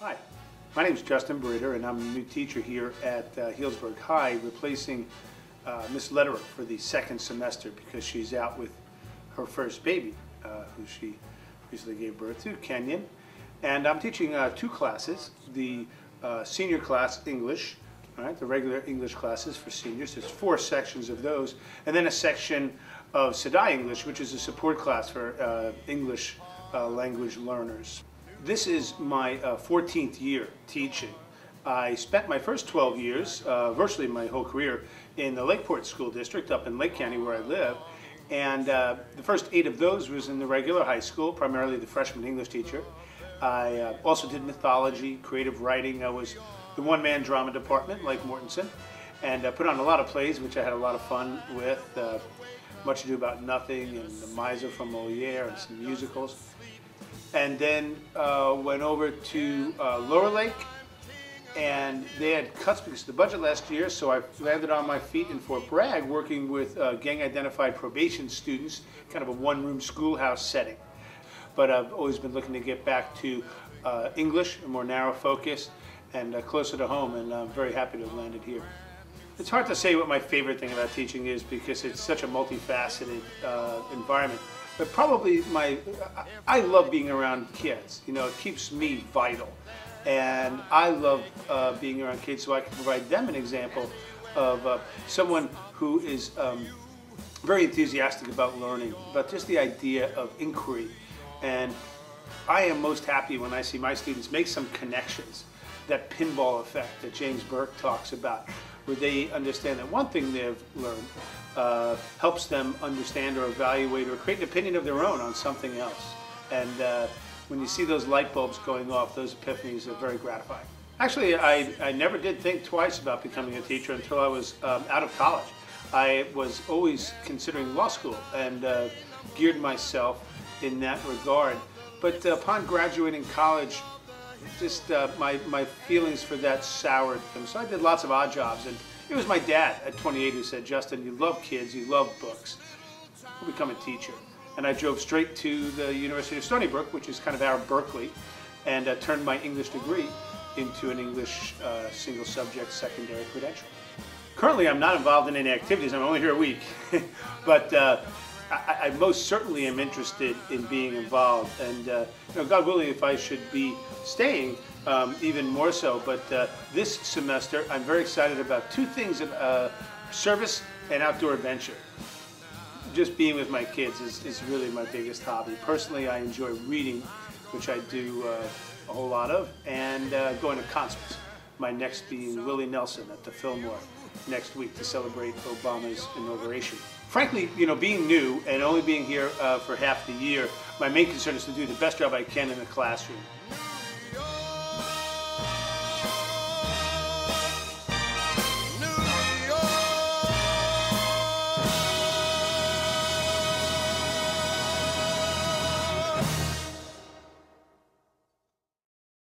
Hi, my name is Justin Braider, and I'm a new teacher here at Healdsburg High, replacing Miss Lederer for the second semester because she's out with her first baby, who she recently gave birth to, Kenyon. And I'm teaching two classes, the senior class English, all right, the regular English classes for seniors. There's 4 sections of those, and then a section of Sedai English, which is a support class for English language learners. This is my 14th year teaching. I spent my first 12 years, virtually my whole career, in the Lakeport School District up in Lake County where I live. And the first 8 of those was in the regular high school, primarily the freshman English teacher. I also did mythology, creative writing. I was the one-man drama department, like Mortensen, and put on a lot of plays, which I had a lot of fun with. Much Ado About Nothing and The Miser from Moliere and some musicals. And then went over to Lower Lake, and they had cuts because of the budget last year, so I landed on my feet in Fort Bragg working with gang-identified probation students, kind of a one-room schoolhouse setting. But I've always been looking to get back to English, a more narrow focus, and closer to home, and I'm very happy to have landed here. It's hard to say what my favorite thing about teaching is because it's such a multifaceted environment. But probably I love being around kids. You know, it keeps me vital. And I love being around kids so I can provide them an example of someone who is very enthusiastic about learning, about just the idea of inquiry. And I am most happy when I see my students make some connections, that pinball effect that James Burke talks about, where they understand that one thing they've learned helps them understand or evaluate or create an opinion of their own on something else. And when you see those light bulbs going off, those epiphanies are very gratifying. Actually, I never did think twice about becoming a teacher until I was out of college. I was always considering law school and geared myself in that regard. But upon graduating college, just my feelings for that soured them. So I did lots of odd jobs, and it was my dad at 28 who said, "Justin, you love kids, you love books. You'll become a teacher." And I drove straight to the University of Stony Brook, which is kind of our Berkeley, and turned my English degree into an English single subject secondary credential. Currently, I'm not involved in any activities. I'm only here a week, but I most certainly am interested in being involved, and you know, God willing, if I should be staying, even more so. But this semester, I'm very excited about 2 things: service and outdoor adventure. Just being with my kids is really my biggest hobby. Personally, I enjoy reading, which I do a whole lot of, and going to concerts. My next being Willie Nelson at the Fillmore next week to celebrate Obama's inauguration. Frankly, you know, being new and only being here for half the year, my main concern is to do the best job I can in the classroom.